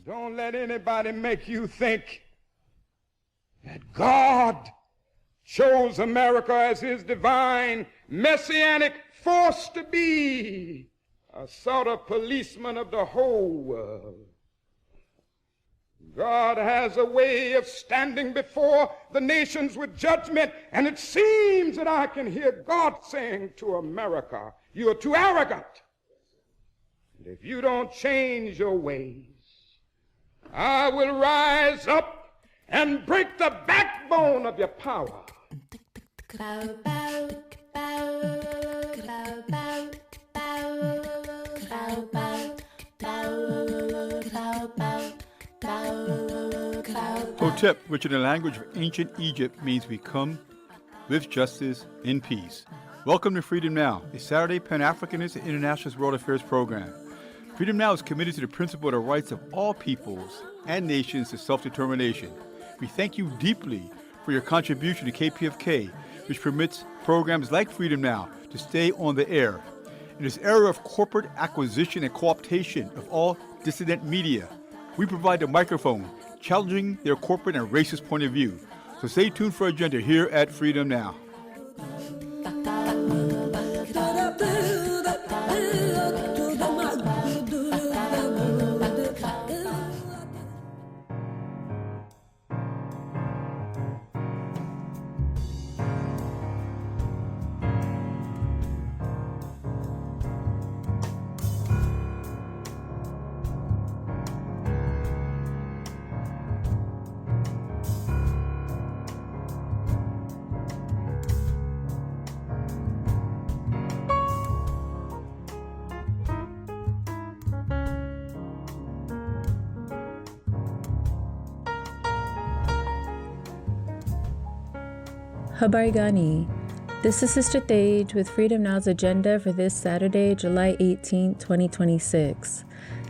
Don't let anybody make you think that God chose America as his divine messianic force to be a sort of policeman of the whole world. God has a way of standing before the nations with judgment, and it seems that I can hear God saying to America, you are too arrogant. And if you don't change your ways, I will rise up and break the backbone of your power. Hotep, which in the language of ancient Egypt means we come with justice in peace. Welcome to Freedom Now, a Saturday Pan-Africanist and Internationalist World Affairs program. Freedom Now is committed to the principle of the rights of all peoples and nations to self-determination. We thank you deeply for your contribution to KPFK, which permits programs like Freedom Now to stay on the air. In this era of corporate acquisition and co-optation of all dissident media, we provide the microphone, challenging their corporate and racist point of view. So stay tuned for Agenda here at Freedom Now. Habari Gani. This is Sister Thage with Freedom Now's agenda for this Saturday, July 18, 2026.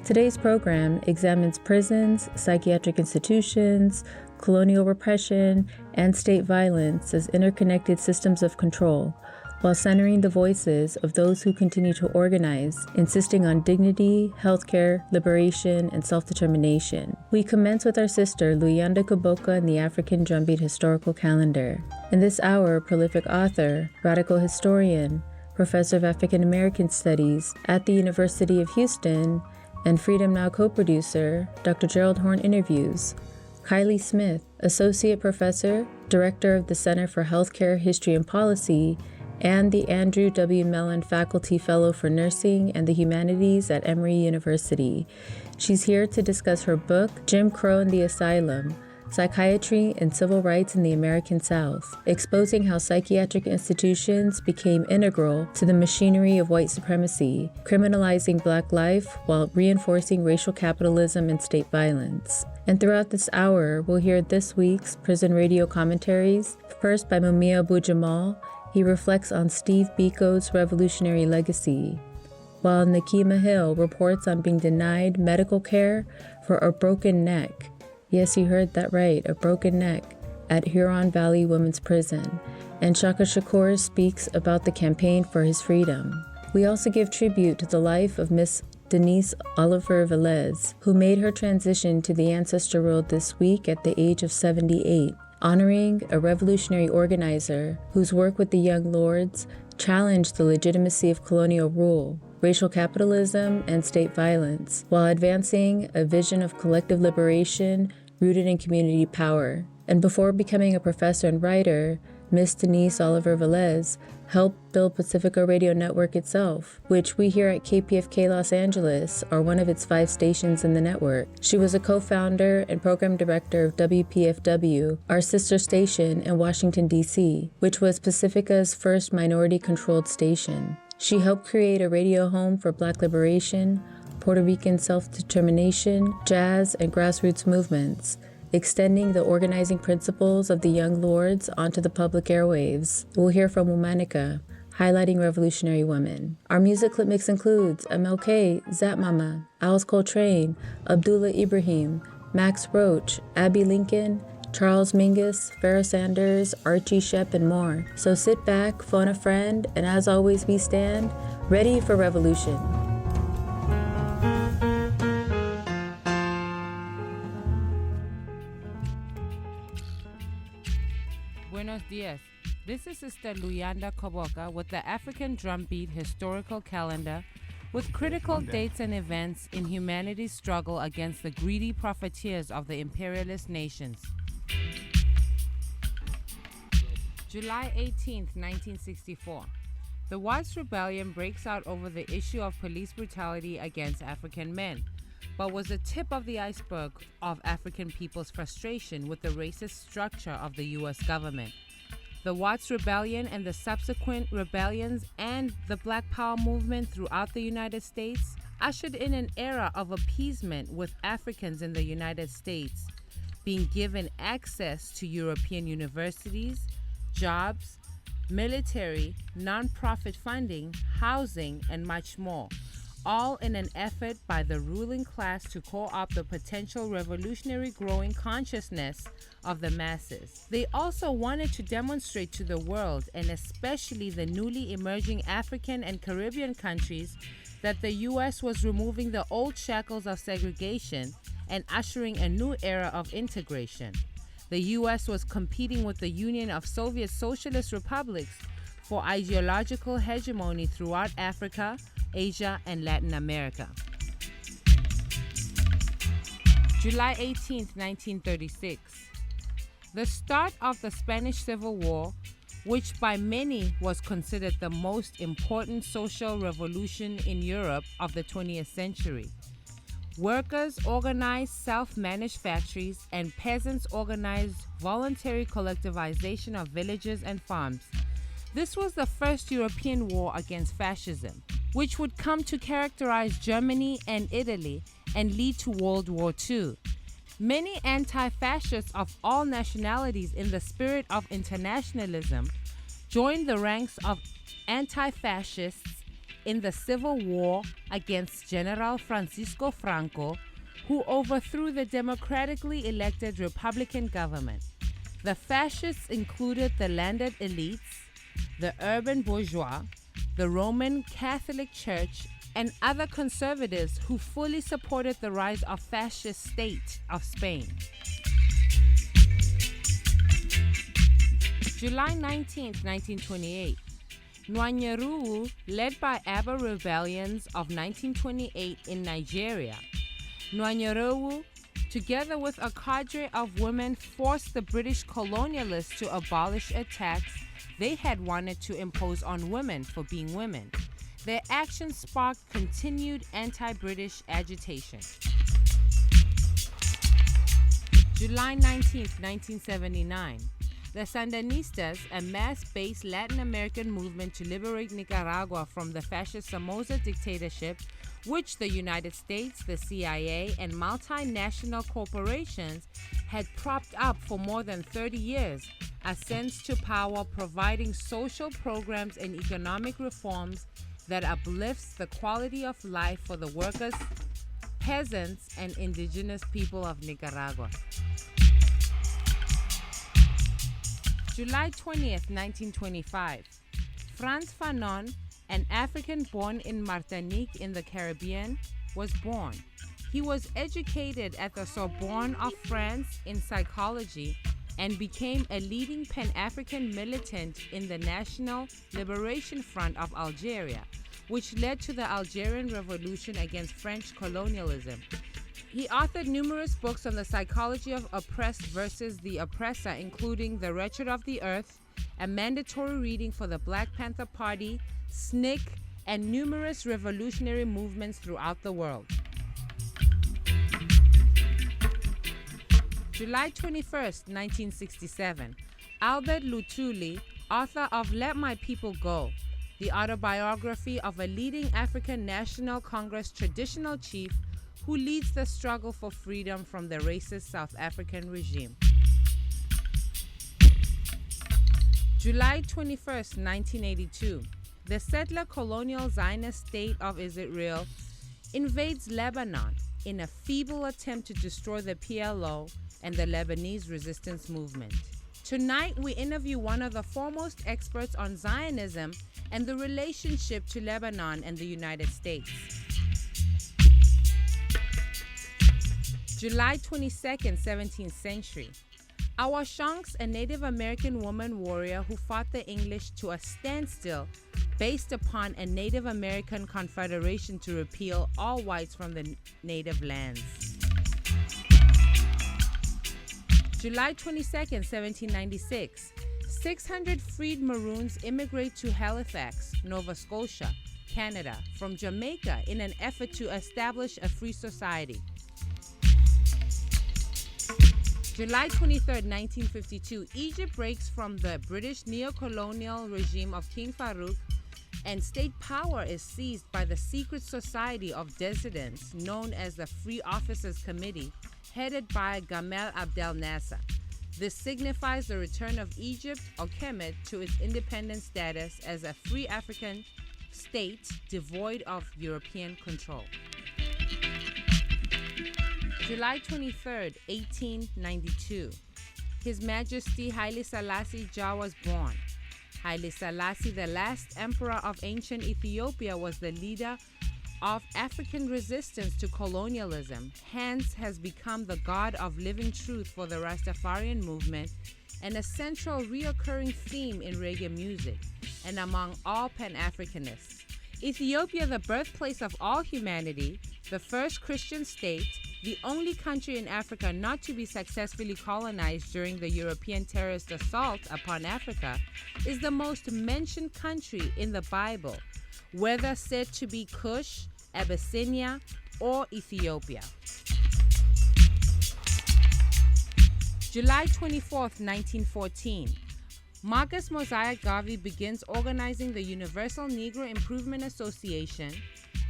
Today's program examines prisons, psychiatric institutions, colonial repression, and state violence as interconnected systems of control, while centering the voices of those who continue to organize, insisting on dignity, healthcare, liberation, and self-determination. We commence with our sister Luyanda Kuboka in the African Drumbeat Historical Calendar. In this hour, prolific author, radical historian, professor of African American Studies at the University of Houston, and Freedom Now co-producer, Dr. Gerald Horne interviews Kylie Smith, associate professor, director of the Center for Healthcare History and Policy, and the Andrew W. Mellon Faculty Fellow for Nursing and the Humanities at Emory University. She's here to discuss her book, Jim Crow and the Asylum, Psychiatry and Civil Rights in the American South, exposing how psychiatric institutions became integral to the machinery of white supremacy, criminalizing Black life while reinforcing racial capitalism and state violence. And throughout this hour, we'll hear this week's prison radio commentaries, first by Mumia Abu-Jamal. He reflects on Steve Biko's revolutionary legacy, while Nakima Hill reports on being denied medical care for a broken neck. Yes, you heard that right, a broken neck at Huron Valley Women's Prison. And Shaka Shakur speaks about the campaign for his freedom. We also give tribute to the life of Miss Denise Oliver-Velez, who made her transition to the ancestor world this week at the age of 78. Honoring a revolutionary organizer whose work with the Young Lords challenged the legitimacy of colonial rule, racial capitalism, and state violence, while advancing a vision of collective liberation rooted in community power. And before becoming a professor and writer, Miss Denise Oliver-Velez helped build Pacifica Radio Network itself, which we here at KPFK Los Angeles are one of its 5 stations in the network. She was a co-founder and program director of WPFW, our sister station in Washington, D.C., which was Pacifica's first minority-controlled station. She helped create a radio home for Black liberation, Puerto Rican self-determination, jazz, and grassroots movements, extending the organizing principles of the Young Lords onto the public airwaves. We'll hear from Womanica, highlighting revolutionary women. Our music clip mix includes MLK, Zap Mama, Alice Coltrane, Abdullah Ibrahim, Max Roach, Abby Lincoln, Charles Mingus, Farrah Sanders, Archie Shepp, and more. So sit back, phone a friend, and as always we stand, ready for revolution. Buenos dias. This is Sister Luyanda Koboka with the African Drumbeat Historical Calendar with critical dates and events in humanity's struggle against the greedy profiteers of the imperialist nations. July 18th, 1964. The Watts Rebellion breaks out over the issue of police brutality against African men, but was a tip of the iceberg of African people's frustration with the racist structure of the U.S. government. The Watts Rebellion and the subsequent rebellions and the Black Power movement throughout the United States ushered in an era of appeasement, with Africans in the United States being given access to European universities, jobs, military, non-profit funding, housing, and much more, all in an effort by the ruling class to co-opt the potential revolutionary growing consciousness of the masses. They also wanted to demonstrate to the world, and especially the newly emerging African and Caribbean countries, that the U.S. was removing the old shackles of segregation and ushering a new era of integration. The U.S. was competing with the Union of Soviet Socialist Republics for ideological hegemony throughout Africa, Asia, and Latin America. July 18, 1936. The start of the Spanish Civil War, which by many was considered the most important social revolution in Europe of the 20th century. Workers organized self-managed factories, and peasants organized voluntary collectivization of villages and farms. This was the first European war against fascism, which would come to characterize Germany and Italy and lead to World War II. Many anti-fascists of all nationalities, in the spirit of internationalism, joined the ranks of anti-fascists in the civil war against General Francisco Franco, who overthrew the democratically elected Republican government. The fascists included the landed elites, the urban bourgeois, the Roman Catholic Church, and other conservatives who fully supported the rise of fascist state of Spain. July 19, 1928. Nwanyeruwu, led by Aba rebellions of 1928 in Nigeria. Nwanyeruwu, together with a cadre of women, forced the British colonialists to abolish a tax they had wanted to impose on women for being women. Their actions sparked continued anti-British agitation. July 19, 1979. The Sandinistas, a mass-based Latin American movement to liberate Nicaragua from the fascist Somoza dictatorship, which the United States, the CIA, and multinational corporations had propped up for more than 30 years, ascends to power, providing social programs and economic reforms that uplifts the quality of life for the workers, peasants, and indigenous people of Nicaragua. July 20th, 1925. Frantz Fanon, an African born in Martinique in the Caribbean, was born. He was educated at the Sorbonne of France in psychology and became a leading Pan-African militant in the National Liberation Front of Algeria, which led to the Algerian Revolution against French colonialism. He authored numerous books on the psychology of oppressed versus the oppressor, including The Wretched of the Earth, a mandatory reading for the Black Panther Party, SNCC, and numerous revolutionary movements throughout the world. July 21st, 1967. Albert Lutuli, author of Let My People Go, the autobiography of a leading African National Congress traditional chief who leads the struggle for freedom from the racist South African regime. July 21st, 1982. The settler colonial Zionist state of Israel invades Lebanon in a feeble attempt to destroy the PLO and the Lebanese resistance movement. Tonight, we interview one of the foremost experts on Zionism and the relationship to Lebanon and the United States. July 22nd, 17th century. Awa Shanks, a Native American woman warrior who fought the English to a standstill based upon a Native American confederation to repeal all whites from the native lands. July 22nd, 1796. 600 freed Maroons immigrate to Halifax, Nova Scotia, Canada, from Jamaica in an effort to establish a free society. July 23, 1952, Egypt breaks from the British neo-colonial regime of King Farouk, and state power is seized by the secret society of dissidents known as the Free Officers Committee, headed by Gamal Abdel Nasser. This signifies the return of Egypt, or Kemet, to its independent status as a free African state devoid of European control. July 23, 1892. His Majesty Haile Selassie Jah was born. Haile Selassie, the last emperor of ancient Ethiopia, was the leader of African resistance to colonialism, hence has become the god of living truth for the Rastafarian movement and a central reoccurring theme in reggae music and among all Pan-Africanists. Ethiopia, the birthplace of all humanity, the first Christian state, the only country in Africa not to be successfully colonized during the European terrorist assault upon Africa, is the most mentioned country in the Bible, whether said to be Kush, Abyssinia, or Ethiopia. July 24th, 1914. Marcus Mosiah Garvey begins organizing the Universal Negro Improvement Association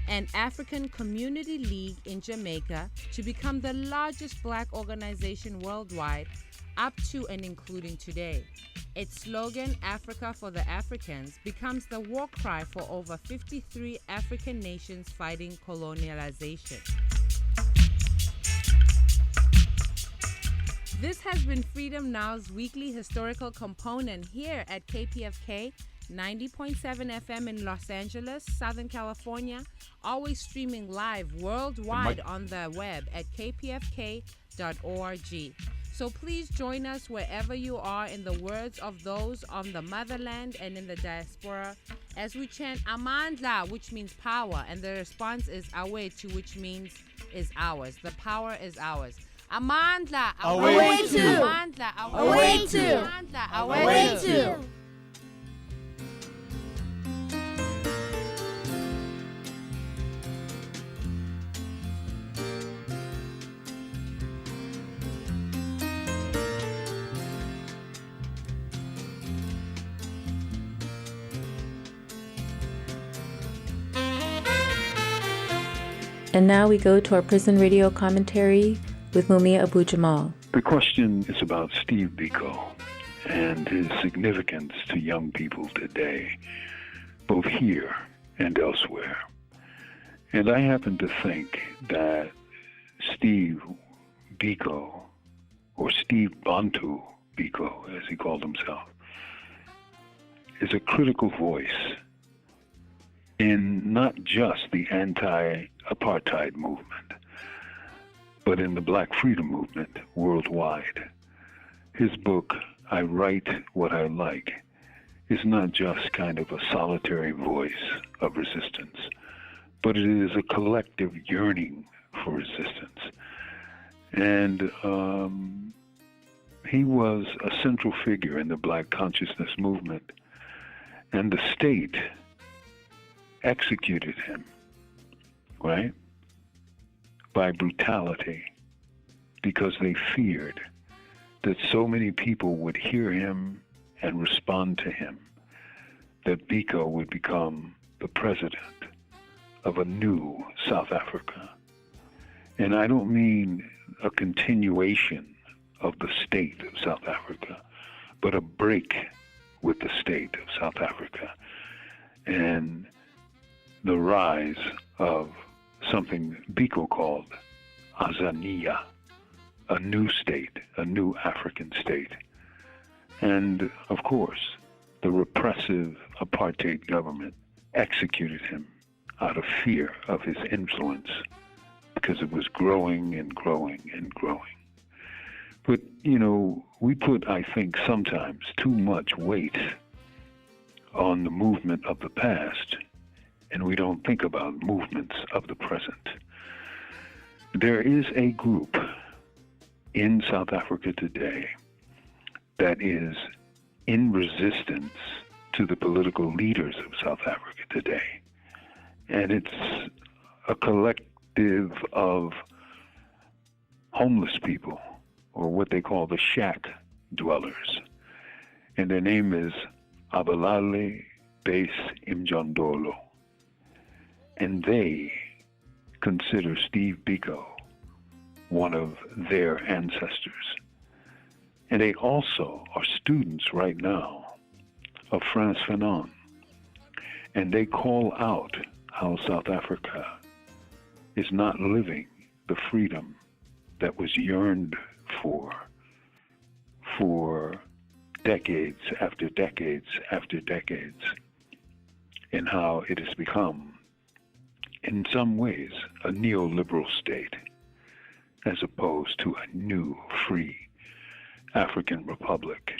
and African Community League in Jamaica to become the largest black organization worldwide up to and including today. Its slogan, Africa for the Africans, becomes the war cry for over 53 African nations fighting colonialization. This has been Freedom Now's weekly historical component here at KPFK 90.7 FM in Los Angeles, Southern California, always streaming live worldwide on the web at kpfk.org. So please join us wherever you are, in the words of those on the motherland and in the diaspora, as we chant Amandla, which means power, and the response is Awetu, which means is ours. The power is ours. Amandla, Awetu. Amandla, Awetu. Amandla, Awetu. And now we go to our prison radio commentary with Mumia Abu Jamal. The question is about Steve Biko and his significance to young people today, both here and elsewhere. And I happen to think that Steve Biko, or Steve Bantu Biko, as he called himself, is a critical voice in not just the anti-apartheid movement, but in the Black freedom movement worldwide. His book, I Write What I Like, is not just kind of a solitary voice of resistance, but it is a collective yearning for resistance. And he was a central figure in the Black consciousness movement, and the state executed him, right, by brutality, because they feared that so many people would hear him and respond to him, that Biko would become the president of a new South Africa. And I don't mean a continuation of the state of South Africa, but a break with the state of South Africa and the rise of something Biko called Azania, a new state, a new African state. And of course, the repressive apartheid government executed him out of fear of his influence, because it was growing and growing and growing. But, we put, I think, sometimes too much weight on the movement of the past, and we don't think about movements of the present. There is a group in South Africa today that is in resistance to the political leaders of South Africa today. And it's a collective of homeless people, or what they call the shack dwellers. And their name is Abalale Base Imjondolo. And they consider Steve Biko one of their ancestors. And they also are students right now of Frantz Fanon. And they call out how South Africa is not living the freedom that was yearned for decades after decades after decades, and how it has become, in some ways, a neoliberal state, as opposed to a new, free African republic,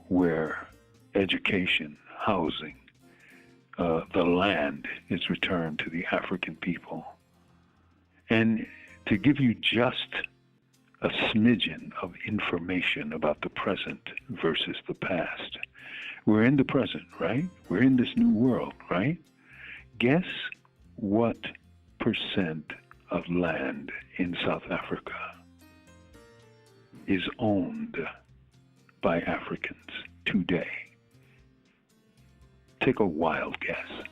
where education, housing, the land is returned to the African people. And to give you just a smidgen of information about the present versus the past. We're in the present, right? We're in this new world, right? Guess what percent of land in South Africa is owned by Africans today? Take a wild guess.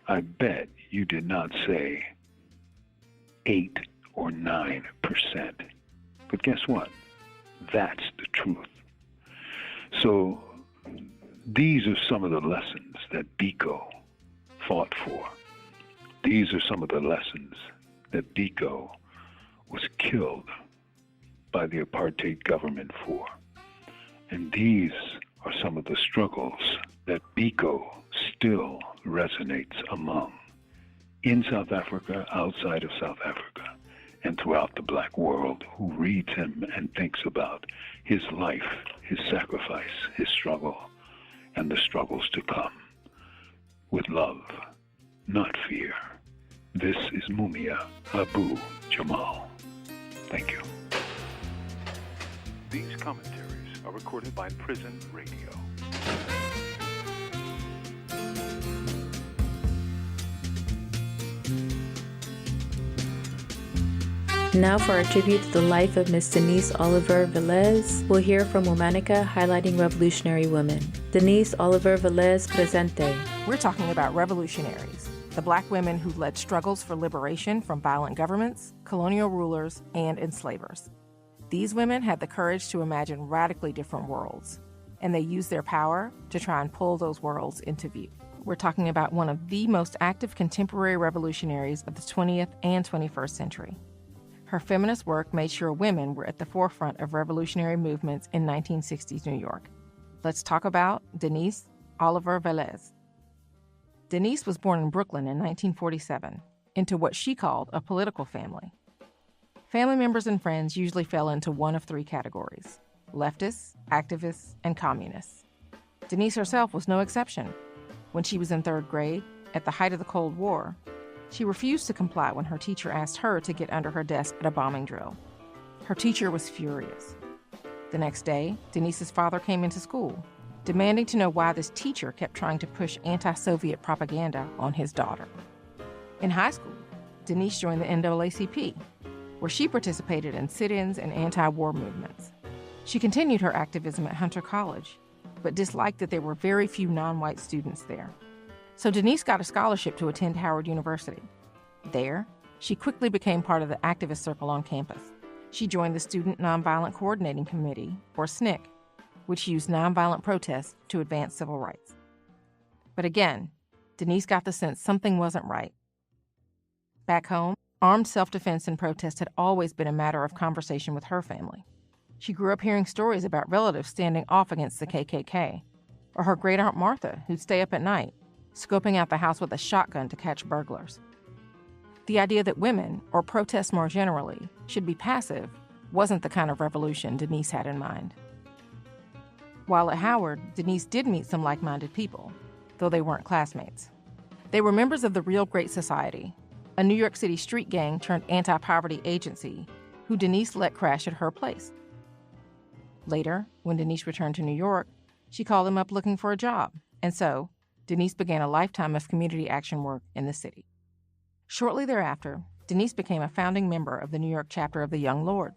I bet you did not say 8 or 9%. But guess what? That's the truth. So these are some of the lessons that Biko fought for. These are some of the lessons that Biko was killed by the apartheid government for. And these are some of the struggles that Biko still resonates among in South Africa, outside of South Africa, and throughout the black world, who reads him and thinks about his life, his sacrifice, his struggle, and the struggles to come. With love, not fear. This is Mumia Abu Jamal. Thank you. These commentaries are recorded by Prison Radio. Now for our tribute to the life of Miss Denise Oliver-Velez, we'll hear from Womanica highlighting revolutionary women. Denise Oliver-Velez Presente. We're talking about revolutionaries, the black women who led struggles for liberation from violent governments, colonial rulers, and enslavers. These women had the courage to imagine radically different worlds, and they used their power to try and pull those worlds into view. We're talking about one of the most active contemporary revolutionaries of the 20th and 21st century. Her feminist work made sure women were at the forefront of revolutionary movements in 1960s New York. Let's talk about Denise Oliver-Velez. Denise was born in Brooklyn in 1947 into what she called a political family. Family members and friends usually fell into one of three categories: leftists, activists, and communists. Denise herself was no exception. When she was in third grade, at the height of the Cold War, she refused to comply when her teacher asked her to get under her desk at a bombing drill. Her teacher was furious. The next day, Denise's father came into school, demanding to know why this teacher kept trying to push anti-Soviet propaganda on his daughter. In high school, Denise joined the NAACP, where she participated in sit-ins and anti-war movements. She continued her activism at Hunter College, but disliked that there were very few non-white students there. So Denise got a scholarship to attend Howard University. There, she quickly became part of the activist circle on campus. She joined the Student Nonviolent Coordinating Committee, or SNCC, which used nonviolent protests to advance civil rights. But again, Denise got the sense something wasn't right. Back home, armed self-defense and protest had always been a matter of conversation with her family. She grew up hearing stories about relatives standing off against the KKK, or her great-aunt Martha, who'd stay up at night, scoping out the house with a shotgun to catch burglars. The idea that women, or protests more generally, should be passive wasn't the kind of revolution Denise had in mind. While at Howard, Denise did meet some like-minded people, though they weren't classmates. They were members of the Real Great Society, a New York City street gang turned anti-poverty agency who Denise let crash at her place. Later, when Denise returned to New York, she called them up looking for a job, and so Denise began a lifetime of community action work in the city. Shortly thereafter, Denise became a founding member of the New York chapter of the Young Lords.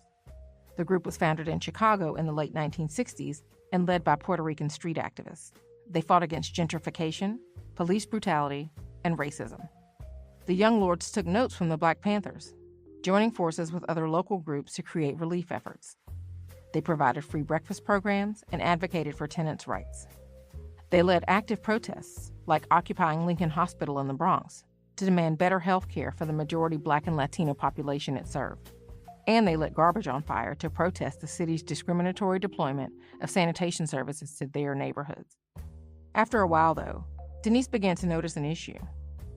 The group was founded in Chicago in the late 1960s and led by Puerto Rican street activists. They fought against gentrification, police brutality, and racism. The Young Lords took notes from the Black Panthers, joining forces with other local groups to create relief efforts. They provided free breakfast programs and advocated for tenants' rights. They led active protests, like occupying Lincoln Hospital in the Bronx, to demand better health care for the majority Black and Latino population it served. And they lit garbage on fire to protest the city's discriminatory deployment of sanitation services to their neighborhoods. After a while, though, Denise began to notice an issue.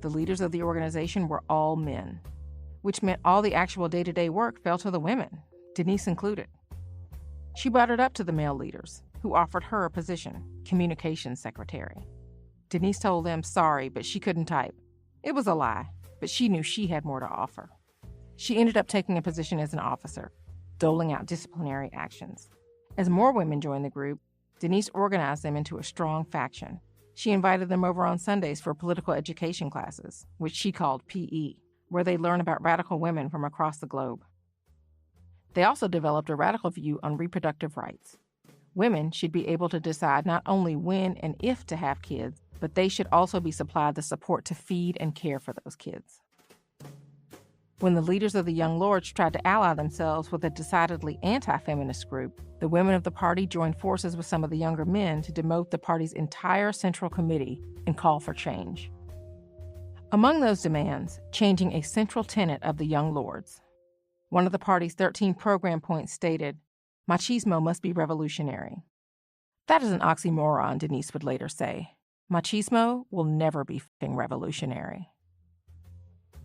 The leaders of the organization were all men, which meant all the actual day-to-day work fell to the women, Denise included. She brought it up to the male leaders, who offered her a position, communications secretary. Denise told them sorry, but she couldn't type. It was a lie, but she knew she had more to offer. She ended up taking a position as an officer, doling out disciplinary actions. As more women joined the group, Denise organized them into a strong faction. She invited them over on Sundays for political education classes, which she called PE, where they learn about radical women from across the globe. They also developed a radical view on reproductive rights. Women should be able to decide not only when and if to have kids, but they should also be supplied the support to feed and care for those kids. When the leaders of the Young Lords tried to ally themselves with a decidedly anti-feminist group, the women of the party joined forces with some of the younger men to demote the party's entire central committee and call for change. Among those demands, changing a central tenet of the Young Lords. One of the party's 13 program points stated, "Machismo must be revolutionary." That is an oxymoron, Denise would later say. Machismo will never be f***ing revolutionary.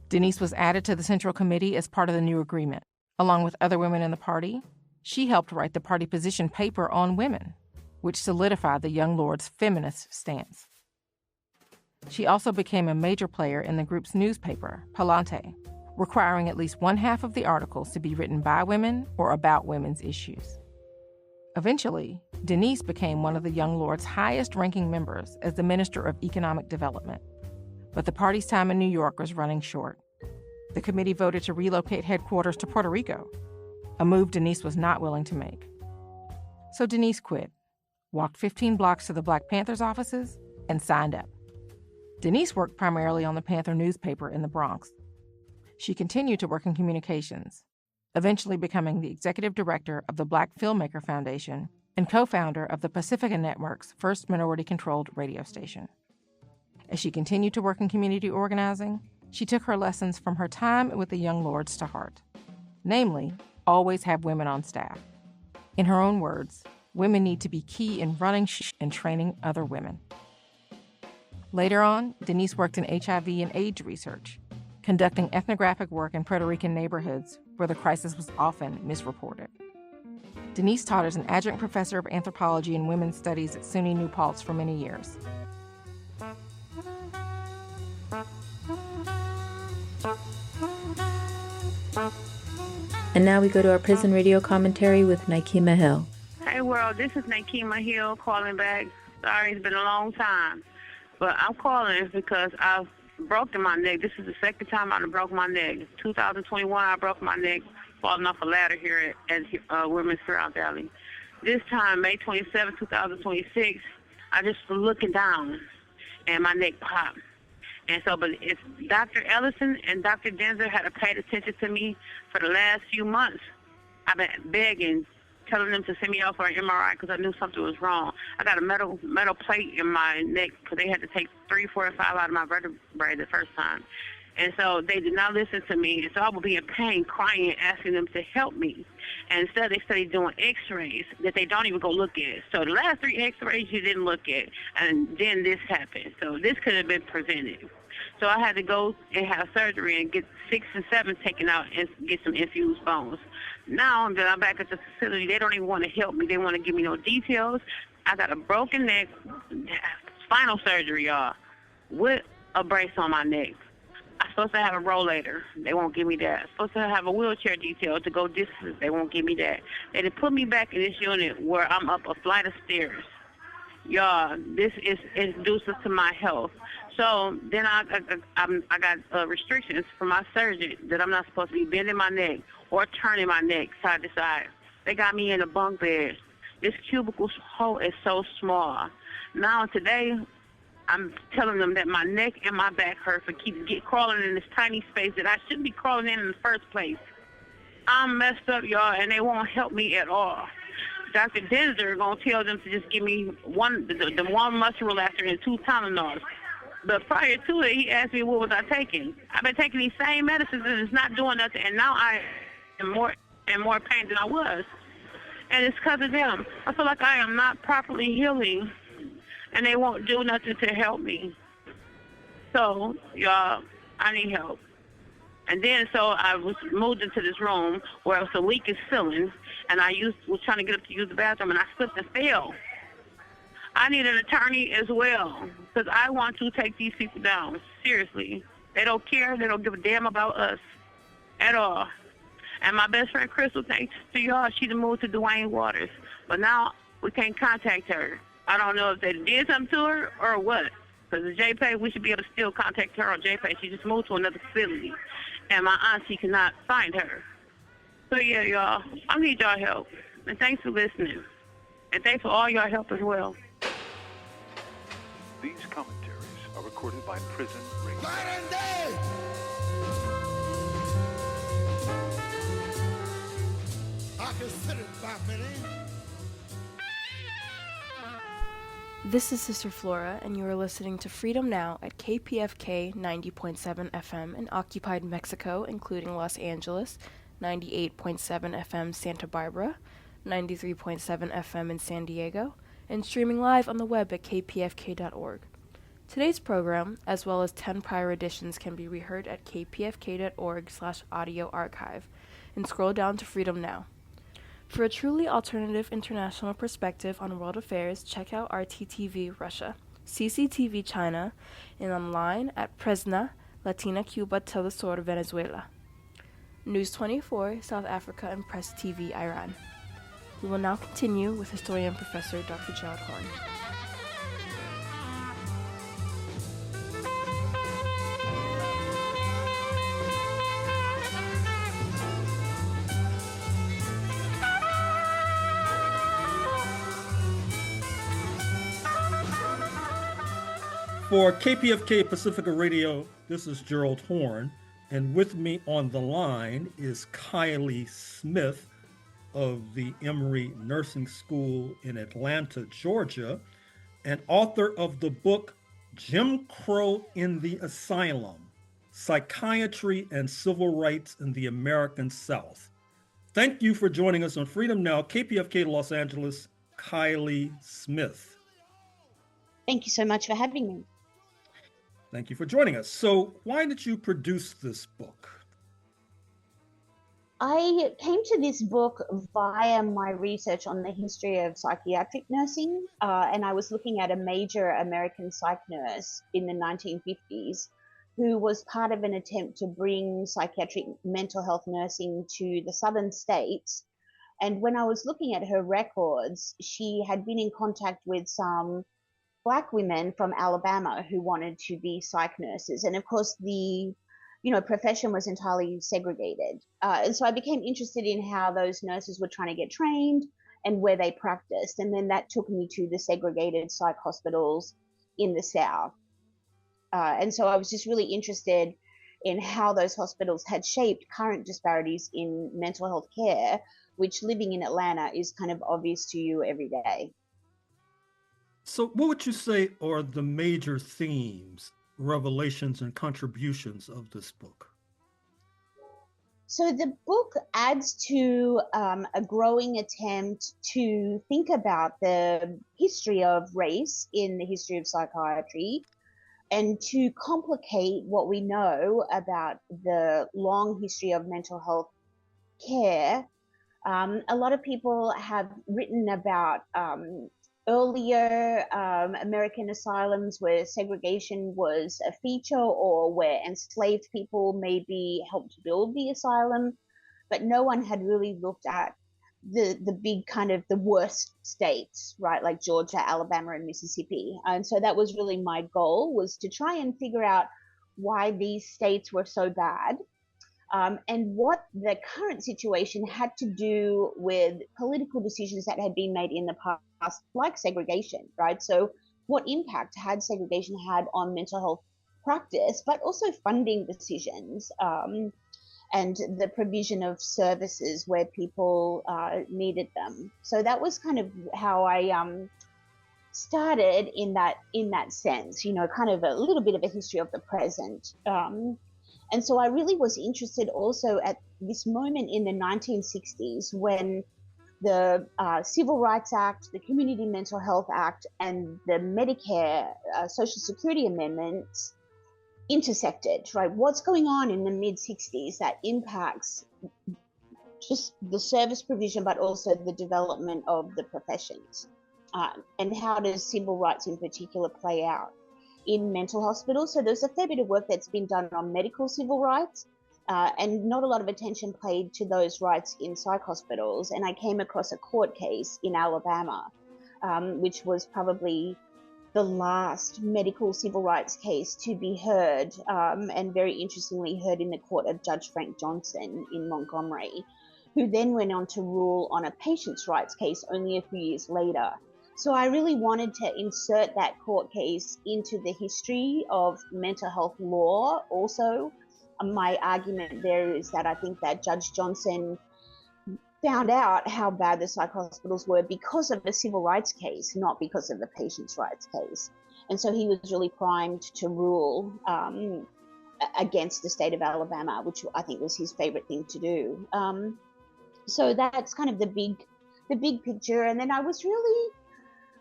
Denise was added to the Central Committee as part of the new agreement. Along with other women in the party, she helped write the party position paper on women, which solidified the Young Lords' feminist stance. She also became a major player in the group's newspaper, Palante, requiring at least one half of the articles to be written by women or about women's issues. Eventually, Denise became one of the Young Lords' highest-ranking members as the Minister of Economic Development. But the party's time in New York was running short. The committee voted to relocate headquarters to Puerto Rico, a move Denise was not willing to make. So Denise quit, walked 15 blocks to the Black Panthers' offices, and signed up. Denise worked primarily on the Panther newspaper in the Bronx. She continued to work in communications, eventually becoming the executive director of the Black Filmmaker Foundation and co-founder of the Pacifica Network's first minority-controlled radio station. As she continued to work in community organizing, she took her lessons from her time with the Young Lords to heart. Namely, always have women on staff. In her own words, women need to be key in running and training other women. Later on, Denise worked in HIV and AIDS research, conducting ethnographic work in Puerto Rican neighborhoods where the crisis was often misreported. Denise taught as an adjunct professor of anthropology and women's studies at SUNY New Paltz for many years. And now we go to our prison radio commentary with Nikema Hill. Hey world, this is Nikema Hill calling back. Sorry, it's been a long time. But I'm calling because I've broken my neck. This is the second time I've broken my neck. 2021, I broke my neck falling off a ladder here at Women's Fairhouse Valley. This time, May 27, 2026, I just was looking down and my neck popped. And so, but it's Dr. Ellison and Dr. Denzer had paid attention to me for the last few months. I've been begging, telling them to send me out for an MRI because I knew something was wrong. I got a metal plate in my neck because they had to take 3, 4, and 5 out of my vertebrae the first time. And so they did not listen to me. And so I would be in pain, crying, asking them to help me. And instead, they started doing x-rays that they don't even go look at. So the last 3 x-rays you didn't look at. And then this happened. So this could have been prevented. So I had to go and have surgery and get 6 and 7 taken out and get some infused bones. Now that I'm back at the facility, they don't even want to help me. They want to give me no details. I got a broken neck, spinal surgery, y'all, with a brace on my neck. I'm supposed to have a rollator. They won't give me that. I'm supposed to have a wheelchair detail to go distance. They won't give me that. They done put me back in this unit where I'm up a flight of stairs. Y'all, this is induces to my health. So then I got restrictions from my surgeon that I'm not supposed to be bending my neck or turning my neck side to side. They got me in a bunk bed. This cubicle hole is so small. Now today, I'm telling them that my neck and my back hurt for crawling in this tiny space that I shouldn't be crawling in the first place. I'm messed up, y'all, and they won't help me at all. Dr. Denzer gonna tell them to just give me the one muscle relaxer and 2 Tylenols. But prior to it, he asked me what was I taking. I've been taking these same medicines and it's not doing nothing, and now I am more pain than I was. And it's because of them. I feel like I am not properly healing, and they won't do nothing to help me. So, y'all, I need help. And then, so I was moved into this room where it was a leaking ceiling, and I was trying to get up to use the bathroom, and I slipped and fell. I need an attorney as well, because I want to take these people down. Seriously. They don't care. They don't give a damn about us at all. And my best friend, Crystal, thanks to y'all, she moved to Dwayne Waters. But now we can't contact her. I don't know if they did something to her or what. Because the JPay, we should be able to still contact her on JPay. She just moved to another facility. And my auntie cannot find her. So, yeah, y'all, I need y'all help. And thanks for listening. And thanks for all your help as well. These commentaries are recorded by Prison Radio. Night and day! I consider it by many. This is Sister Flora, and you are listening to Freedom Now at KPFK 90.7 FM in occupied Mexico, including Los Angeles, 98.7 FM Santa Barbara, 93.7 FM in San Diego, and streaming live on the web at kpfk.org. Today's program, as well as 10 prior editions, can be reheard at kpfk.org/audio archive, and scroll down to Freedom Now. For a truly alternative international perspective on world affairs, check out RTTV Russia, CCTV China, and online at Presna, Latina Cuba Telesur Venezuela, News 24, South Africa, and Press TV Iran. We will now continue with historian Professor Dr. Gerald Horne. For KPFK Pacifica Radio, this is Gerald Horne, and with me on the line is Kylie Smith of the Emory Nursing School in Atlanta, Georgia, and author of the book Jim Crow in the Asylum, Psychiatry and Civil Rights in the American South. Thank you for joining us on Freedom Now, KPFK Los Angeles, Kylie Smith. Thank you so much for having me. Thank you for joining us. So why did you produce this book? I came to this book via my research on the history of psychiatric nursing, and I was looking at a major American psych nurse in the 1950s who was part of an attempt to bring psychiatric mental health nursing to the southern states. And when I was looking at her records, she had been in contact with some Black women from Alabama who wanted to be psych nurses. And of course, the profession was entirely segregated. And so I became interested in how those nurses were trying to get trained and where they practiced. And then that took me to the segregated psych hospitals in the South. And so I was just really interested in how those hospitals had shaped current disparities in mental health care, which living in Atlanta is kind of obvious to you every day. So what would you say are the major themes, revelations, and contributions of this book? So the book adds to a growing attempt to think about the history of race in the history of psychiatry, And to complicate what we know about the long history of mental health care, a lot of people have written about earlier American asylums where segregation was a feature or where enslaved people maybe helped build the asylum, but no one had really looked at the big kind of the worst states, right, like Georgia, Alabama, and Mississippi. And so that was really my goal, was to try and figure out why these states were so bad, and what the current situation had to do with political decisions that had been made in the past, like segregation, right? So what impact had segregation had on mental health practice, but also funding decisions, and the provision of services where people needed them. So that was kind of how I started in that sense, kind of a little bit of a history of the present. And so I really was interested also at this moment in the 1960s when the Civil Rights Act, the Community Mental Health Act, and the Medicare Social Security amendments intersected, right? What's going on in the mid-60s that impacts just the service provision, but also the development of the professions? And how does civil rights in particular play out in mental hospitals? So there's a fair bit of work that's been done on medical civil rights, and not a lot of attention paid to those rights in psych hospitals. And I came across a court case in Alabama, which was probably the last medical civil rights case to be heard, and very interestingly heard in the court of Judge Frank Johnson in Montgomery, who then went on to rule on a patient's rights case only a few years later. So I really wanted to insert that court case into the history of mental health law also. My argument there is that I think that Judge Johnson found out how bad the psych hospitals were because of a civil rights case, not because of the patient's rights case. And so he was really primed to rule against the state of Alabama, which I think was his favorite thing to do. So that's kind of the big picture. And then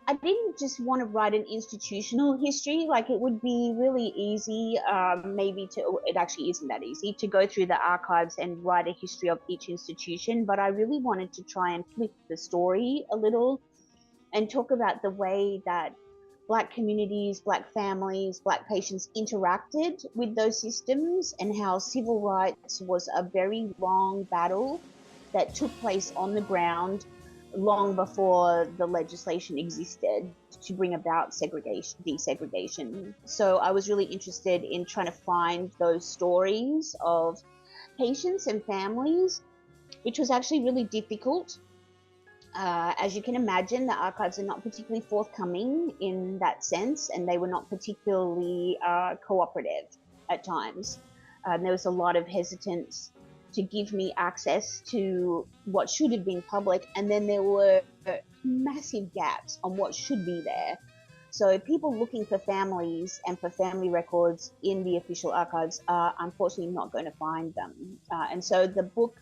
I didn't just want to write an institutional history. Like, it would be really easy, it actually isn't that easy, to go through the archives and write a history of each institution. But I really wanted to try and flip the story a little and talk about the way that Black communities, Black families, Black patients interacted with those systems, and how civil rights was a very long battle that took place on the ground long before the legislation existed to bring about desegregation. So I was really interested in trying to find those stories of patients and families, which was actually really difficult. As you can imagine, the archives are not particularly forthcoming in that sense, and they were not particularly cooperative at times. There was a lot of hesitance to give me access to what should have been public, and then there were massive gaps on what should be there. So people looking for families and for family records in the official archives are unfortunately not going to find them. And so the book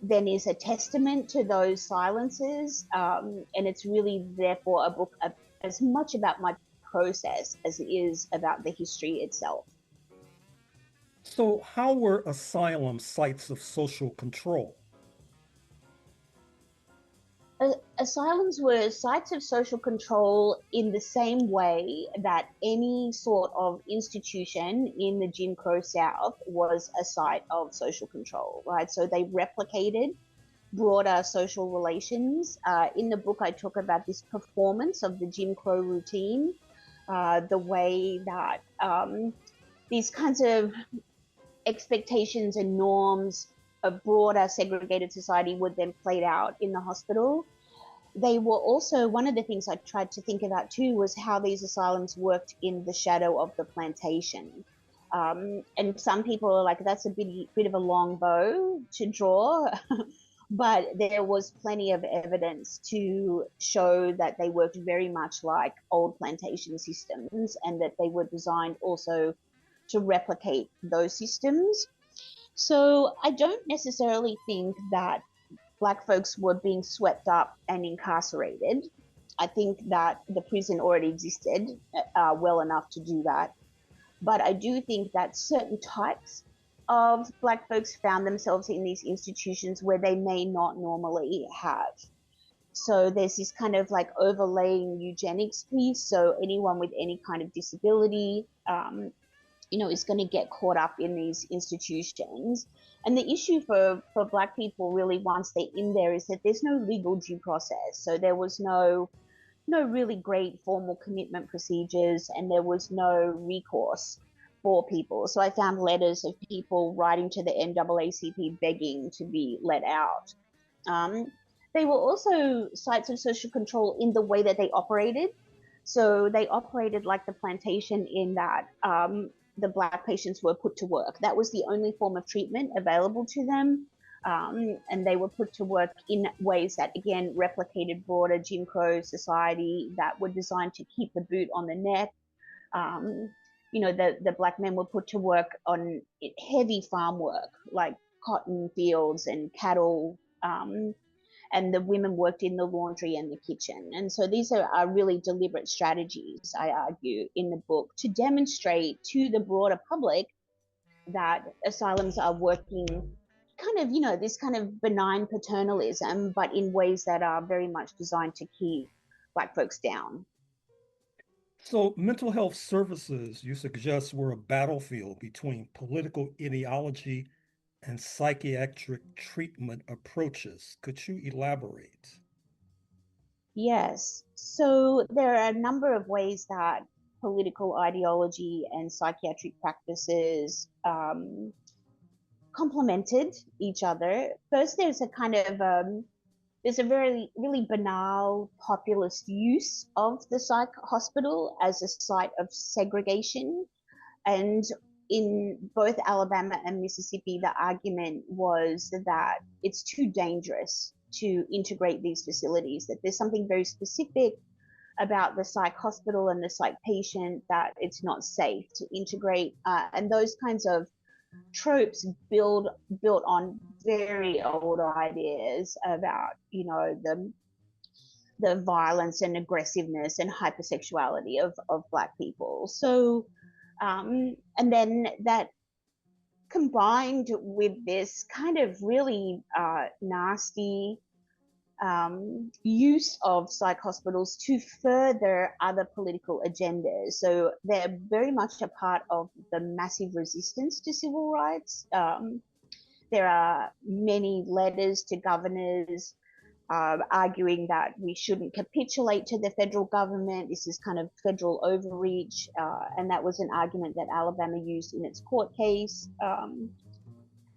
then is a testament to those silences, and it's really therefore a book as much about my process as it is about the history itself. So how were asylums sites of social control? Asylums were sites of social control in the same way that any sort of institution in the Jim Crow South was a site of social control, right? So they replicated broader social relations. In the book, I talk about this performance of the Jim Crow routine, the way that these kinds of expectations and norms of broader segregated society were then played out in the hospital. They were also, one of the things I tried to think about too was how these asylums worked in the shadow of the plantation. And some people are like, that's a bit of a long bow to draw, but there was plenty of evidence to show that they worked very much like old plantation systems, and that they were designed also to replicate those systems. So I don't necessarily think that Black folks were being swept up and incarcerated. I think that the prison already existed well enough to do that. But I do think that certain types of Black folks found themselves in these institutions where they may not normally have. So there's this kind of like overlaying eugenics piece. So anyone with any kind of disability, is going to get caught up in these institutions. And the issue for Black people really once they're in there is that there's no legal due process. So there was no really great formal commitment procedures, and there was no recourse for people. So I found letters of people writing to the NAACP begging to be let out. They were also sites of social control in the way that they operated. So they operated like the plantation in that the Black patients were put to work. That was the only form of treatment available to them. And they were put to work in ways that, again, replicated broader Jim Crow society that were designed to keep the boot on the neck. The Black men were put to work on heavy farm work, like cotton fields and cattle, and the women worked in the laundry and the kitchen. And so these are really deliberate strategies, I argue, in the book to demonstrate to the broader public that asylums are working kind of, this kind of benign paternalism, but in ways that are very much designed to keep Black folks down. So mental health services, you suggest, were a battlefield between political ideology and psychiatric treatment approaches. Could you elaborate? Yes. So there are a number of ways that political ideology and psychiatric practices complemented each other. First, there's a kind of there's a really banal populist use of the psych hospital as a site of segregation. And in both Alabama and Mississippi, the argument was that it's too dangerous to integrate these facilities, that there's something very specific about the psych hospital and the psych patient that it's not safe to integrate. And those kinds of tropes built on very old ideas about, the violence and aggressiveness and hypersexuality of Black people. So, and then that combined with this kind of really nasty use of psych hospitals to further other political agendas. So they're very much a part of the massive resistance to civil rights. There are many letters to governors arguing that we shouldn't capitulate to the federal government. This is kind of federal overreach. And that was an argument that Alabama used in its court case.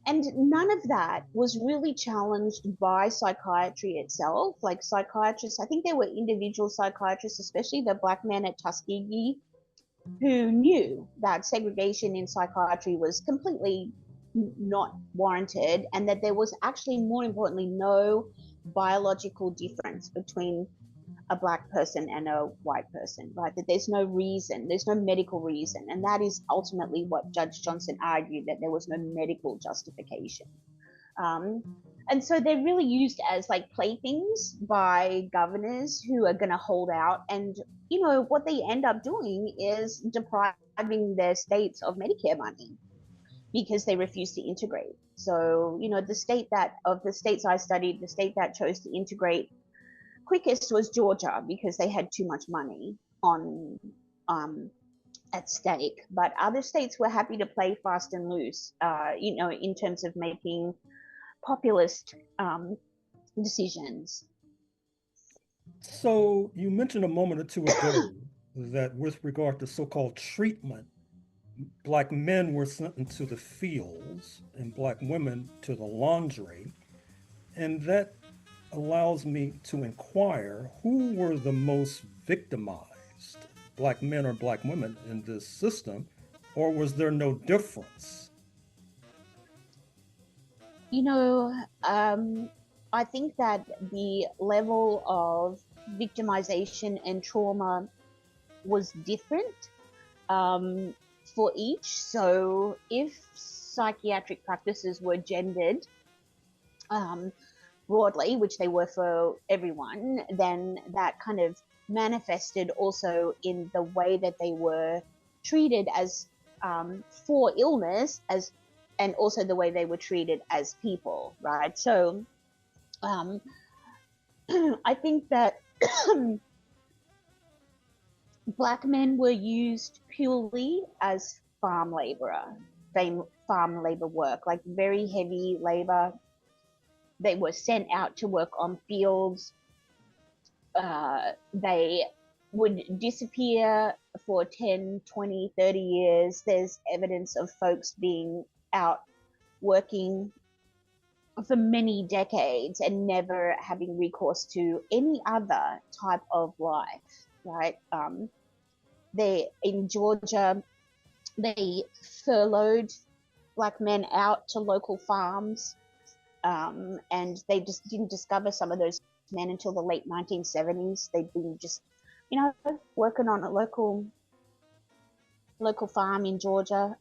And none of that was really challenged by psychiatry itself. Like psychiatrists, I think there were individual psychiatrists, especially the Black men at Tuskegee, who knew that segregation in psychiatry was completely not warranted, and that there was actually, more importantly, no biological difference between a Black person and a white person, right? That there's no reason, there's no medical reason. And that is ultimately what Judge Johnson argued, that there was no medical justification. And so they're really used as like playthings by governors who are going to hold out. And, what they end up doing is depriving their states of Medicare money because they refuse to integrate. So, the states I studied, the state that chose to integrate quickest was Georgia, because they had too much money on at stake. But other states were happy to play fast and loose, in terms of making populist decisions. So you mentioned a moment or two ago that with regard to so-called treatment, Black men were sent into the fields and Black women to the laundry. And that allows me to inquire, who were the most victimized, Black men or Black women in this system, or was there no difference? I think that the level of victimization and trauma was different for each. So if psychiatric practices were gendered, broadly, which they were for everyone, then that kind of manifested also in the way that they were treated as for illness and also the way they were treated as people, right? So I think that Black men were used purely as farm labor work, like very heavy labor. They were sent out to work on fields. They would disappear for 10, 20, 30 years. There's evidence of folks being out working for many decades and never having recourse to any other type of life, right? In Georgia, they furloughed Black men out to local farms, and they just didn't discover some of those men until the late 1970s. They'd been just, working on a local farm in Georgia.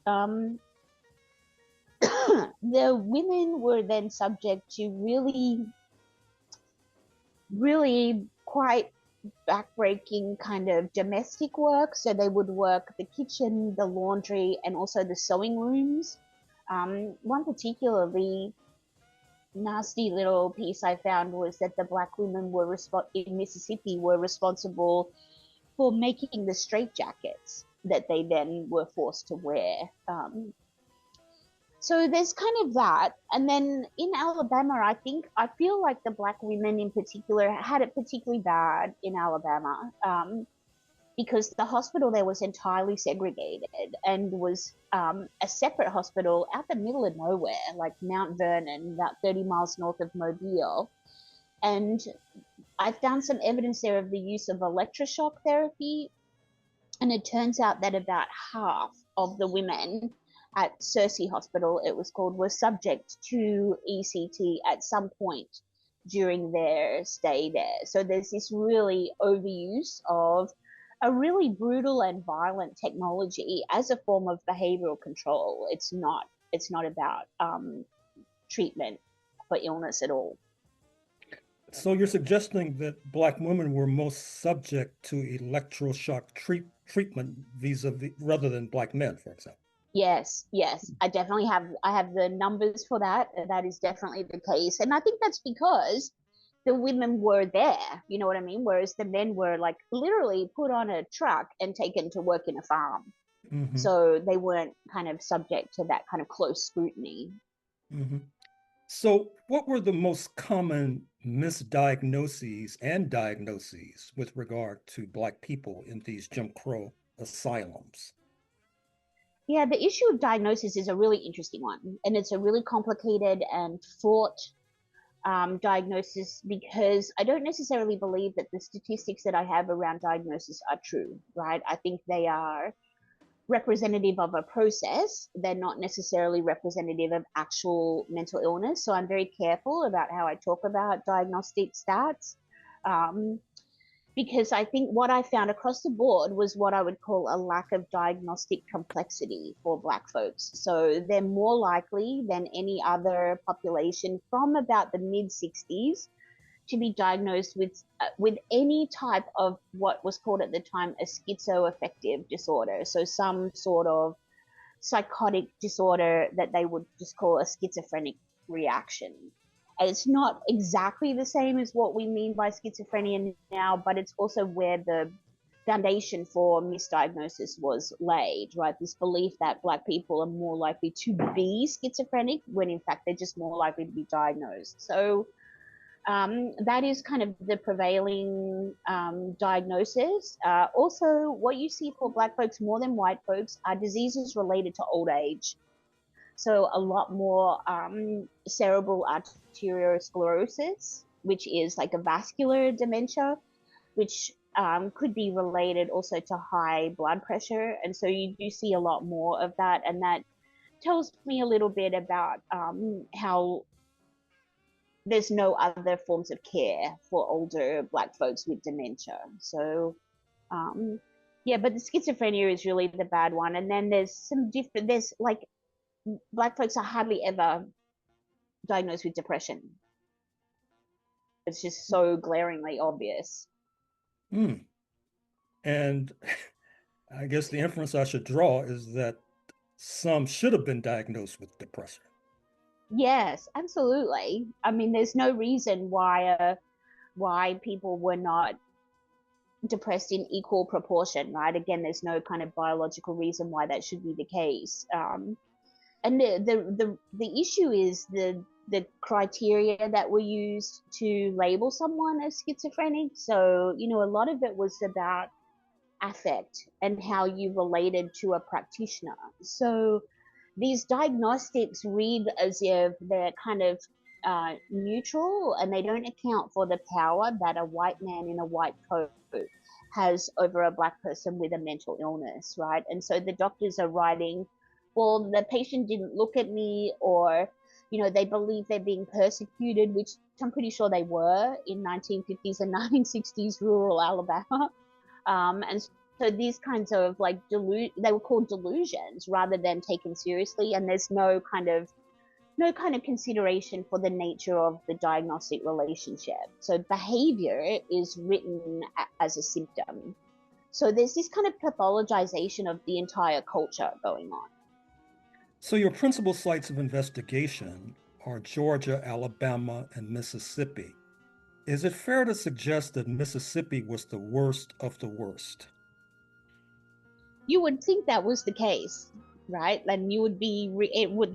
The women were then subject to really quite backbreaking kind of domestic work. So they would work the kitchen, the laundry, and also the sewing rooms. One particularly nasty little piece I found was that the Black women in Mississippi were responsible for making the straitjackets that they then were forced to wear. So there's kind of that. And then in Alabama, I feel like the Black women in particular had it particularly bad in Alabama, because the hospital there was entirely segregated and was a separate hospital out the middle of nowhere, like Mount Vernon, about 30 miles north of Mobile. And I found some evidence there of the use of electroshock therapy. And it turns out that about half of the women at Searcy Hospital, it was called, were subject to ECT at some point during their stay there. So there's this really overuse of a really brutal and violent technology as a form of behavioral control. It's not about treatment for illness at all. So you're suggesting that Black women were most subject to electroshock treatment vis-a-vis rather than Black men, for example? Yes, I definitely have the numbers for that. That is definitely the case. And I think that's because the women were there, you know what I mean? Whereas the men were like literally put on a truck and taken to work in a farm. Mm-hmm. So they weren't kind of subject to that kind of close scrutiny. Mm-hmm. So what were the most common misdiagnoses and diagnoses with regard to Black people in these Jim Crow asylums? Yeah, the issue of diagnosis is a really interesting one, and it's a really complicated and fraught diagnosis, because I don't necessarily believe that the statistics that I have around diagnosis are true, right? I think they are representative of a process. They're not necessarily representative of actual mental illness. So I'm very careful about how I talk about diagnostic stats. Because I think what I found across the board was what I would call a lack of diagnostic complexity for Black folks. So they're more likely than any other population from about the mid-60s to be diagnosed with any type of what was called at the time a schizoaffective disorder. So some sort of psychotic disorder that they would just call a schizophrenic reaction. And it's not exactly the same as what we mean by schizophrenia now, but it's also where the foundation for misdiagnosis was laid, right? This belief that Black people are more likely to be schizophrenic when in fact they're just more likely to be diagnosed. So that is kind of the prevailing diagnosis. Also, what you see for Black folks more than white folks are diseases related to old age. So a lot more cerebral arteriosclerosis, which is like a vascular dementia, which could be related also to high blood pressure. And so you do see a lot more of that. And that tells me a little bit about how there's no other forms of care for older Black folks with dementia. So, yeah, but the schizophrenia is really the bad one. And then there's like Black folks are hardly ever diagnosed with depression. It's just so glaringly obvious. And I guess the inference I should draw is that some should have been diagnosed with depression. Yes, absolutely. I mean, there's no reason why people were not depressed in equal proportion, right? Again, there's no kind of biological reason why that should be the case. And the issue is the criteria that were used to label someone as schizophrenic. So, you know, a lot of it was about affect and how you related to a practitioner. So these diagnostics read as if they're kind of neutral, and they don't account for the power that a white man in a white coat has over a black person with a mental illness, right? And so the doctors are writing, well, the patient didn't look at me, or, you know, they believe they're being persecuted, which I'm pretty sure they were in 1950s and 1960s rural Alabama. And so these kinds of like they were called delusions rather than taken seriously. And there's no kind of consideration for the nature of the diagnostic relationship. So behavior is written as a symptom. So there's this kind of pathologization of the entire culture going on. So your principal sites of investigation are Georgia, Alabama, and Mississippi. Is it fair to suggest that Mississippi was the worst of the worst? You would think that was the case, right? And you would be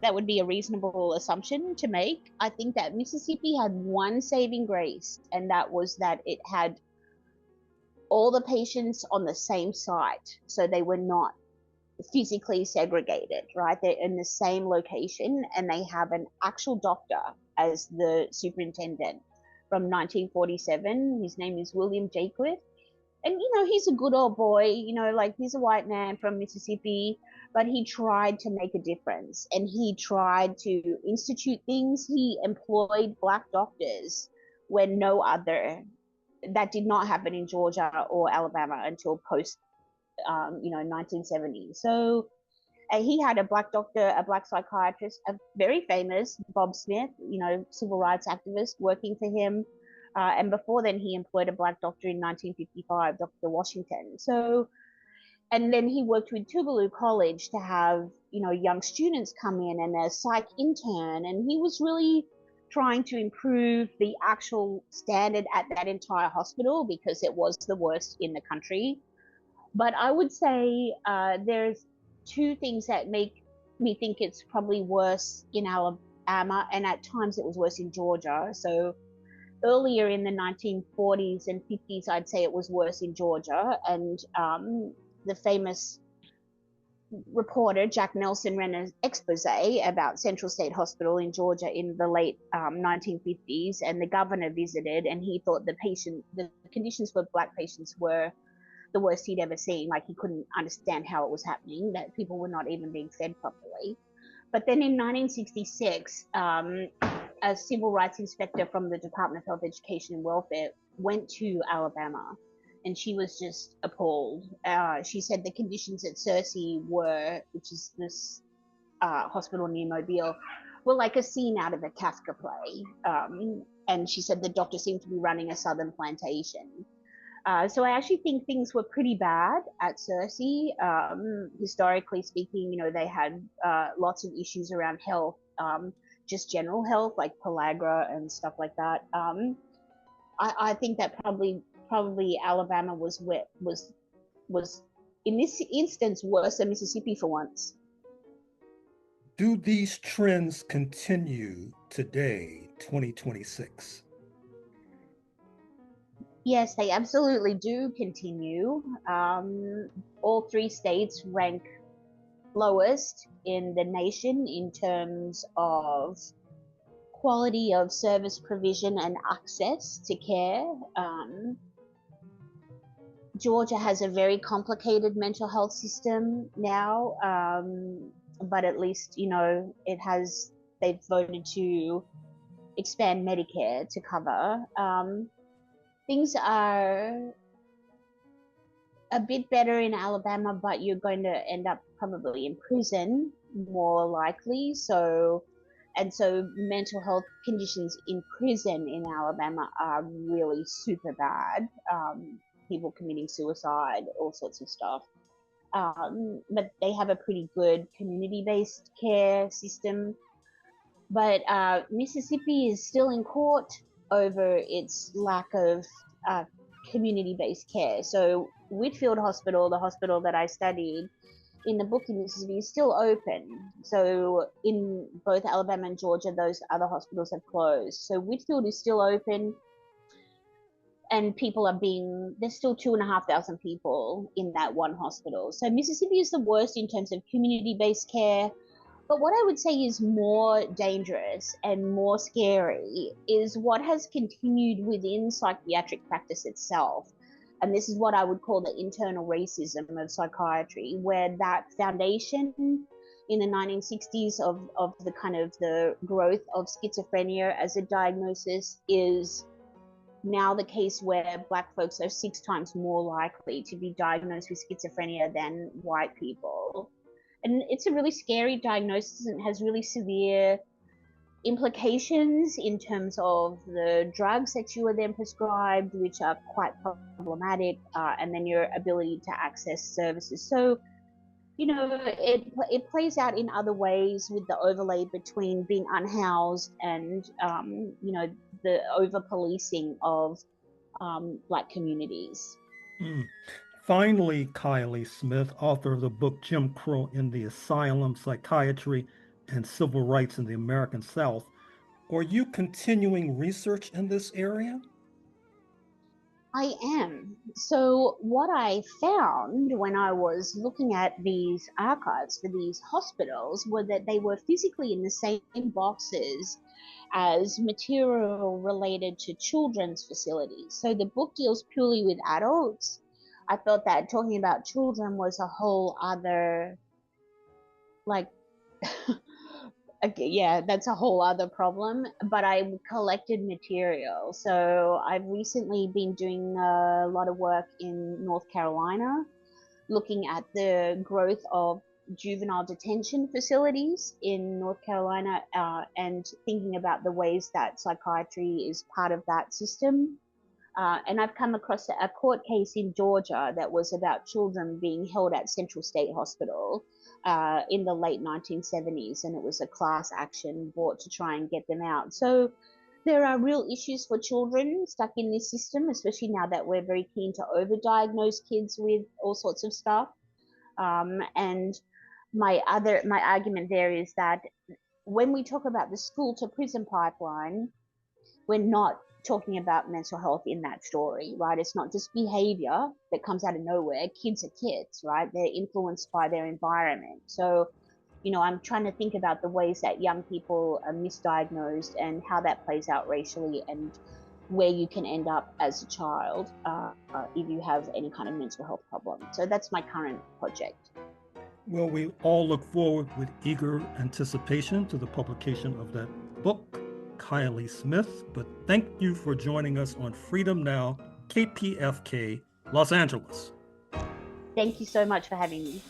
that would be a reasonable assumption to make. I think that Mississippi had one saving grace, and that was that it had all the patients on the same site, so they were not physically segregated, right? They're in the same location, and they have an actual doctor as the superintendent from 1947. His name is William J. Cliff. And, you know, he's a good old boy, you know, like he's a white man from Mississippi, but he tried to make a difference, and he tried to institute things. He employed black doctors when no other. That did not happen in Georgia or Alabama until post, 1970. So he had a black doctor, a black psychiatrist, a very famous Bob Smith, you know, civil rights activist, working for him. And before then, he employed a black doctor in 1955, Dr. Washington. So, and then he worked with Tougaloo College to have, you know, young students come in, and a psych intern. And he was really trying to improve the actual standard at that entire hospital because it was the worst in the country. But I would say there's two things that make me think it's probably worse in Alabama, and at times it was worse in Georgia. So earlier in the 1940s and 50s, I'd say it was worse in Georgia. And the famous reporter Jack Nelson ran an expose about Central State Hospital in Georgia in the late 1950s, and the governor visited, and he thought the conditions for black patients were the worst he'd ever seen. Like, he couldn't understand how it was happening, that people were not even being fed properly. But then in 1966, a civil rights inspector from the Department of Health, Education and Welfare went to Alabama, and she was just appalled. She said the conditions at Searcy which is this hospital near Mobile, were like a scene out of a Kafka play. And she said the doctor seemed to be running a southern plantation. So I actually think things were pretty bad at Searcy. Historically speaking, you know, they had lots of issues around health, just general health, like pellagra and stuff like that. I think that probably Alabama was in this instance worse than Mississippi for once. Do these trends continue today, 2026? Yes, they absolutely do continue. All three states rank lowest in the nation in terms of quality of service provision and access to care. Georgia has a very complicated mental health system now, but at least, you know, they've voted to expand Medicare to cover. Things are a bit better in Alabama, but you're going to end up probably in prison, more likely. So mental health conditions in prison in Alabama are really super bad. People committing suicide, all sorts of stuff. but they have a pretty good community-based care system. But Mississippi is still in court over its lack of community-based care. So Whitfield Hospital, the hospital that I studied in the book in Mississippi, is still open. So in both Alabama and Georgia, those other hospitals have closed. So Whitfield is still open, and there's still 2,500 people in that one hospital. So Mississippi is the worst in terms of community-based care. But what I would say is more dangerous and more scary is what has continued within psychiatric practice itself. And this is what I would call the internal racism of psychiatry, where that foundation in the 1960s of the kind of the growth of schizophrenia as a diagnosis is now the case where Black folks are 6 times more likely to be diagnosed with schizophrenia than white people. And it's a really scary diagnosis and has really severe implications in terms of the drugs that you are then prescribed, which are quite problematic, and then your ability to access services. So, you know, it plays out in other ways with the overlay between being unhoused and, you know, the over-policing of Black communities. Finally, Kylie Smith, author of the book Jim Crow in the Asylum, Psychiatry and Civil Rights in the American South, are you continuing research in this area? I am. So what I found when I was looking at these archives for these hospitals were that they were physically in the same boxes as material related to children's facilities. So the book deals purely with adults. I felt that talking about children was a whole other, like, yeah, that's a whole other problem, but I collected material. So I've recently been doing a lot of work in North Carolina, looking at the growth of juvenile detention facilities in North Carolina, and thinking about the ways that psychiatry is part of that system. And I've come across a court case in Georgia that was about children being held at Central State Hospital in the late 1970s, and it was a class action brought to try and get them out. So there are real issues for children stuck in this system, especially now that we're very keen to overdiagnose kids with all sorts of stuff. And my argument there is that when we talk about the school to prison pipeline, we're not talking about mental health in that story, right? It's not just behavior that comes out of nowhere. Kids are kids, right? They're influenced by their environment. So, you know, I'm trying to think about the ways that young people are misdiagnosed and how that plays out racially, and where you can end up as a child if you have any kind of mental health problem. So that's my current project. Well, we all look forward with eager anticipation to the publication of that book, Kylie Smith. But thank you for joining us on Freedom Now, KPFK, Los Angeles. Thank you so much for having me.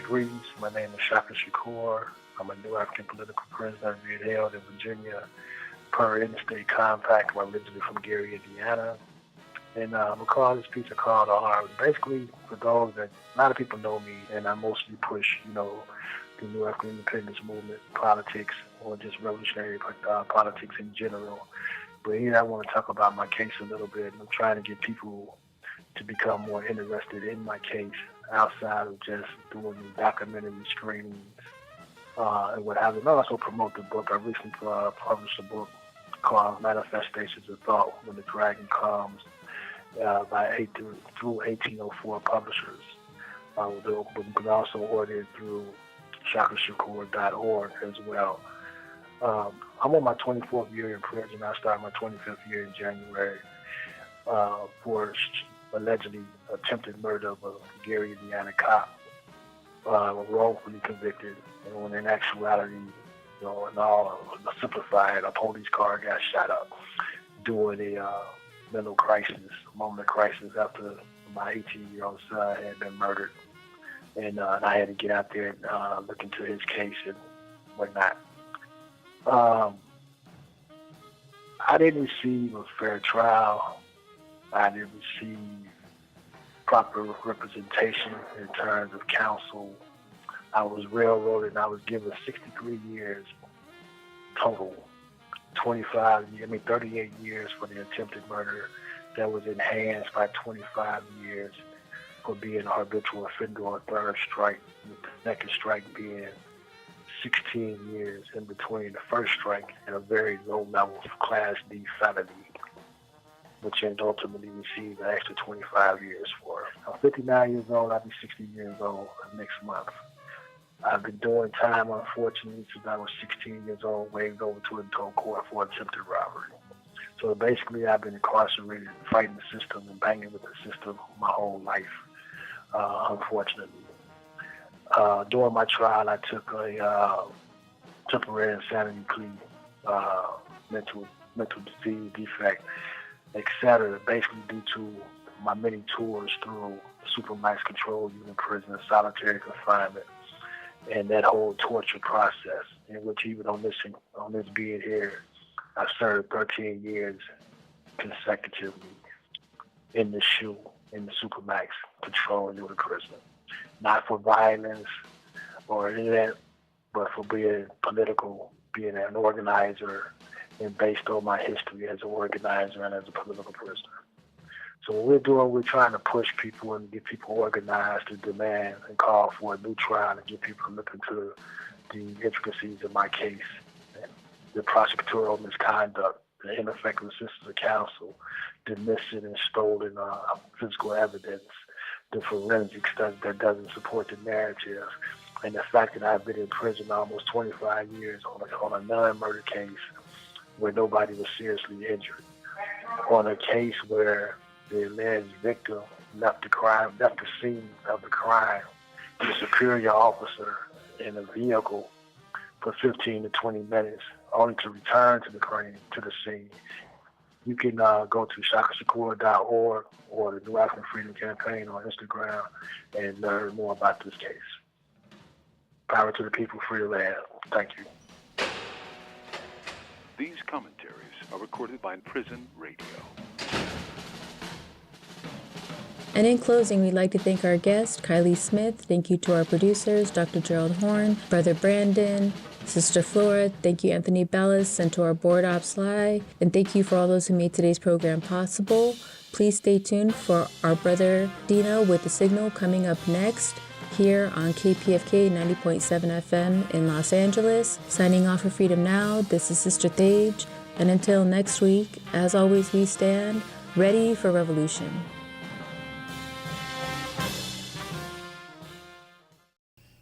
Greetings. My name is Shaka Shakur. I'm a new African political prisoner being held in Virginia per interstate compact. I'm originally from Gary, Indiana. And I'm going to call this piece called Basically, for those that, a lot of people know me, and I mostly push, you know, the New African independence movement, politics, or just revolutionary politics in general. But here I want to talk about my case a little bit. I'm trying to get people to become more interested in my case outside of just doing documentary screenings and what have you. I also promote the book. I recently published a book called Manifestations of Thought When the Dragon Comes through 1804 publishers. But also ordered through chakrashakur.org as well. I'm on my 24th year in prison. I started my 25th year in January for allegedly attempted murder of a Gary, Indiana cop, wrongfully convicted. And when in actuality, in all simplified, a police car got shot up during a mental crisis, moment of crisis after my 18-year-old son had been murdered. And I had to get out there and look into his case and whatnot. I didn't receive a fair trial. I didn't receive proper representation in terms of counsel. I was railroaded and I was given 63 years total. 38 years for the attempted murder that was enhanced by 25 years for being a habitual offender on third strike, with the second strike being 16 years in between the first strike and a very low level of Class D felony, which ultimately received an extra 25 years for. I'm 59 years old. I'll be 60 years old next month. I've been doing time, unfortunately, since I was 16 years old, waived over to adult court for attempted robbery. So basically, I've been incarcerated, fighting the system and banging with the system my whole life, unfortunately. During my trial, I took a temporary insanity plea, mental disease, defect, etc., basically due to my many tours through Supermax Control Unit prison, solitary confinement, and that whole torture process, in which even on this being here, I served 13 years consecutively in the SHU, in the Supermax Control Unit prison. Not for violence or any of that, but for being political, being an organizer, and based on my history as an organizer and as a political prisoner. So what we're doing, we're trying to push people and get people organized to demand and call for a new trial and get people to look into the intricacies of my case, the prosecutorial misconduct, the ineffective assistance of counsel, the missing and stolen physical evidence, the forensic stuff that doesn't support the narrative, and the fact that I've been in prison almost 25 years on a non-murder case where nobody was seriously injured, on a case where the alleged victim left the scene of the crime, the superior officer in a vehicle for 15 to 20 minutes, only to return to the scene. You can go to chakrashakur.org or the New African Freedom Campaign on Instagram and learn more about this case. Power to the people, free the land. Thank you. These commentaries are recorded by Prison Radio. And in closing, we'd like to thank our guest, Kylie Smith. Thank you to our producers, Dr. Gerald Horne, Brother Brandon, Sister Flora. Thank you, Anthony Bellis, and to our board op Sly. And thank you for all those who made today's program possible. Please stay tuned for our brother Dino with The Signal coming up next here on KPFK 90.7 FM in Los Angeles. Signing off for Freedom Now, this is Sister Thage. And until next week, as always, we stand ready for revolution.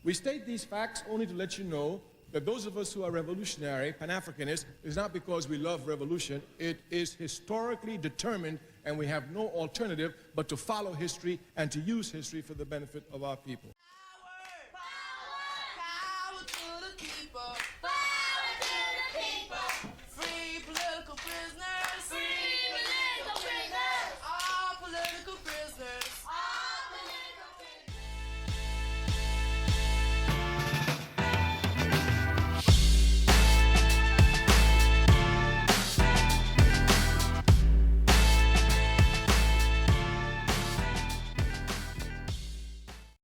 We state these facts only to let you know that those of us who are revolutionary, Pan-Africanists, is not because we love revolution. It is historically determined, and we have no alternative but to follow history and to use history for the benefit of our people. Power to the people. Power to the people. Free political prisoners. Free political prisoners. All political prisoners.